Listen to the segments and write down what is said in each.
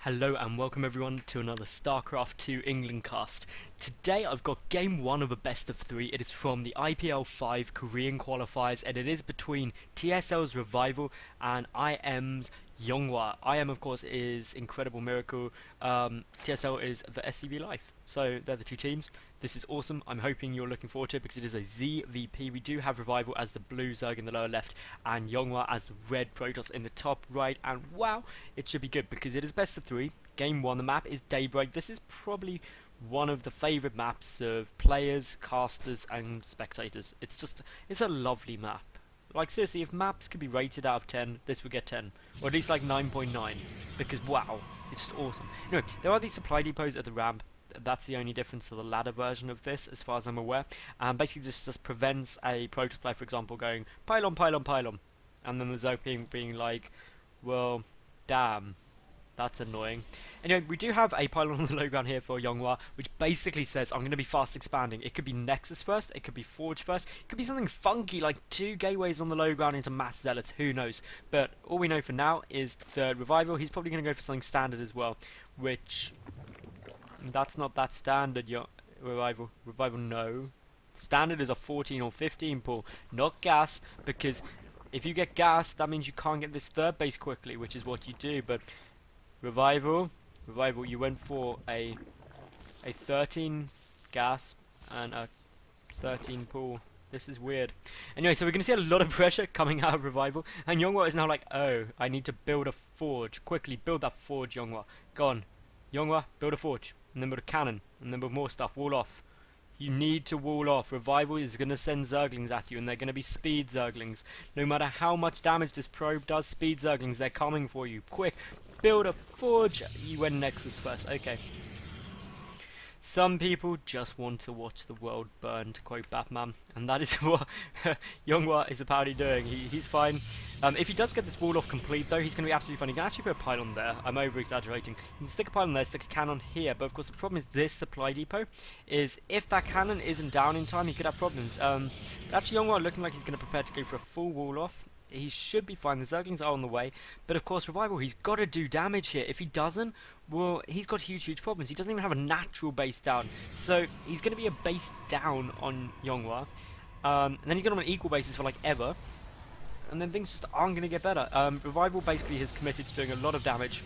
Hello and welcome everyone to another StarCraft 2 England cast. Today I've got game 1 of a best of 3. It is from the IPL5 Korean Qualifiers and it is between TSLRevival and IMYongHwa. IM of course is Incredible Miracle, TSL is the SCV Life. So they're the two teams. This is awesome. I'm hoping you're looking forward to it because it is a ZvP. We do have Revival as the blue Zerg in the lower left and YongHwa as the red Protoss in the top right. And wow, it should be good because it is best of 3. Game 1, the map is Daybreak. This is probably one of the favourite maps of players, casters and spectators. It's a lovely map. Like seriously, if maps could be rated out of 10, this would get 10. Or at least like 9.9. Because wow, it's just awesome. Anyway, there are these supply depots at the ramp. That's the only difference to the ladder version of this, as far as I'm aware. And basically this just prevents a Protoss player, for example, going pylon, pylon, pylon. And then the Zerg being like, well, damn, that's annoying. Anyway, we do have a pylon on the low ground here for YongHwa, which basically says I'm going to be fast expanding. It could be Nexus first, it could be Forge first, it could be something funky like 2 gateways on the low ground into Mass Zealots, who knows. But all we know for now is the Revival. He's probably going to go for something standard as well, which... that's not that standard, Revival. Revival, no. Standard is a 14 or 15 pull, not gas, because if you get gas, that means you can't get this third base quickly, which is what you do. But Revival, you went for a 13 gas and a 13 pull. This is weird. Anyway, so we're going to see a lot of pressure coming out of Revival, and YongHwa is now like, oh, I need to build a forge. Quickly, build that forge, YongHwa. Go on. YongHwa, build a forge. And then build a cannon. And then build more stuff. Wall off. You need to wall off. Revival is going to send Zerglings at you, and they're going to be speed Zerglings. No matter how much damage this probe does, speed Zerglings, they're coming for you. Quick, build a forge. You went Nexus first. Okay. Some people just want to watch the world burn, to quote Batman, and that is what YongHwa is apparently doing. He's fine. If he does get this wall off complete, though, he's going to be absolutely fine. He can actually put a pylon there. I'm over-exaggerating. You can stick a pylon there, stick a cannon here, but of course the problem is this supply depot is if that cannon isn't down in time, he could have problems. But actually, YongHwa looking like he's going to prepare to go for a full wall off. He should be fine. The Zerglings are on the way. But of course, Revival, he's got to do damage here. If he doesn't, well, he's got huge problems. He doesn't even have a natural base down. So he's going to be a base down on YongHwa. And then he's going to on an equal basis for like ever. And then things just aren't going to get better. Revival basically has committed to doing a lot of damage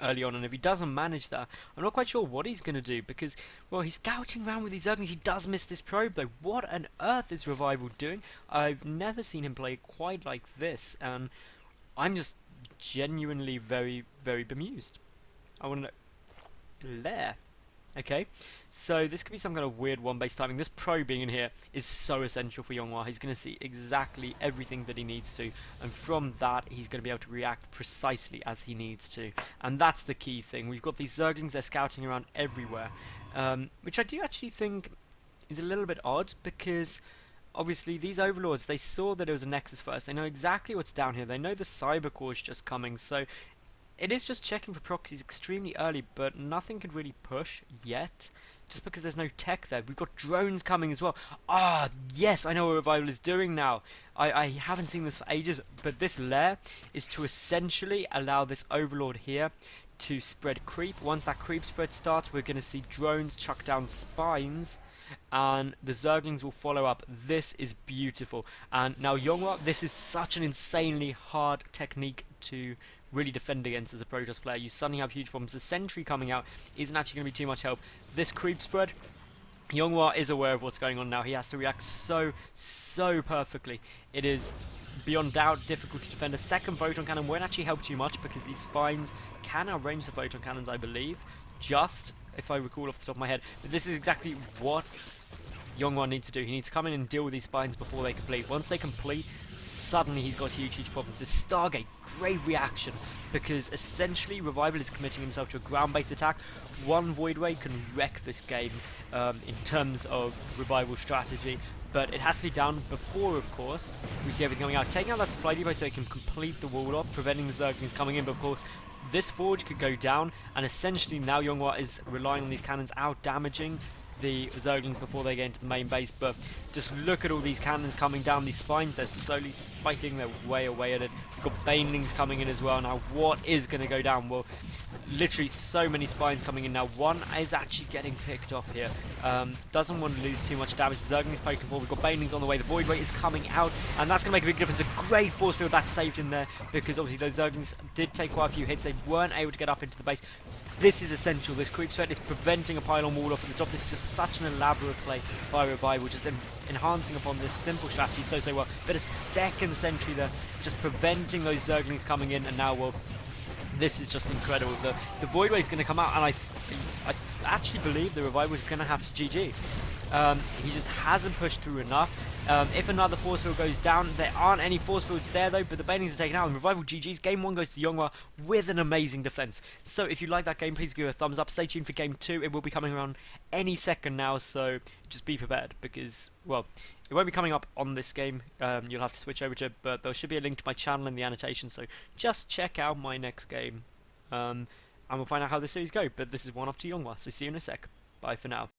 early on, and if he doesn't manage that, I'm not quite sure what he's going to do, because, well, he's scouting around with these Zerglings. He does miss this probe, though. What on earth is Revival doing? I've never seen him play quite like this, and I'm just genuinely very, very bemused. I want to know... There. Okay, so this could be some kind of weird one-base timing. This probe being in here is so essential for YongHwa. He's going to see exactly everything that he needs to, and from that he's going to be able to react precisely as he needs to, and that's the key thing. We've got these Zerglings, they're scouting around everywhere, which I do actually think is a little bit odd, because obviously these Overlords, they saw that it was a Nexus first, they know exactly what's down here, they know the Cyber Core is just coming, so it is just checking for proxies extremely early, but nothing could really push yet, just because there's no tech there. We've got drones coming as well. Ah, yes, I know what Revival is doing now. I haven't seen this for ages, but this lair is to essentially allow this Overlord here to spread creep. Once that creep spread starts, we're going to see drones chuck down spines, and the Zerglings will follow up. This is beautiful. And now YongHwa, this is such an insanely hard technique to really defend against as a Protoss player. You suddenly have huge problems. The sentry coming out isn't actually going to be too much help. This creep spread, YongHwa is aware of what's going on now. He has to react so perfectly. It is beyond doubt difficult to defend. A second photon cannon won't actually help too much, because these spines can outrange the photon cannons, I believe, just if I recall off the top of my head. But this is exactly what YongHwa needs to do. He needs to come in and deal with these spines before they complete. Once they complete, suddenly he's got huge problems. This Stargate, great reaction, because essentially Revival is committing himself to a ground-based attack. One Void Wave can wreck this game in terms of Revival strategy, but it has to be down before, of course, we see everything coming out. Taking out that supply depot so he can complete the wall off, preventing the Zerglings coming in, but of course this forge could go down, and essentially now YongHwa is relying on these cannons out damaging the Zerglings before they get into the main base. But just look at all these cannons coming down, these spines, they're slowly spiking their way away at it. We've got Banelings coming in as well. Now what is going to go down? Well, literally so many spines coming in now. One is actually getting picked off here. Doesn't want to lose too much damage. Zerg is poking forward. We've got Banelings on the way. The Void Rate is coming out, and that's going to make a big difference. A great force field that's saved in there, because obviously those Zerglings did take quite a few hits. They weren't able to get up into the base. This is essential. This creep sweat is preventing a pylon wall off at the top. This is just such an elaborate play by Revival, just enhancing upon this simple strategy so well. But a second sentry there, just preventing those Zerglings coming in, and now, well, this is just incredible. The Void Wave is going to come out, and I actually believe the Revival is going to have to GG. He just hasn't pushed through enough. If another force field goes down, there aren't any force fields there though, but the Banelings are taken out, and Revival GG's. Game 1 goes to IMYongHwa with an amazing defense. So if you like that game, please give it a thumbs up. Stay tuned for Game 2. It will be coming around any second now, so just be prepared, because, well, it won't be coming up on this game. You'll have to switch over to it, but there should be a link to my channel in the annotation, so just check out my next game. And we'll find out how this series goes. But this is one off to IMYongHwa, so see you in a sec. Bye for now.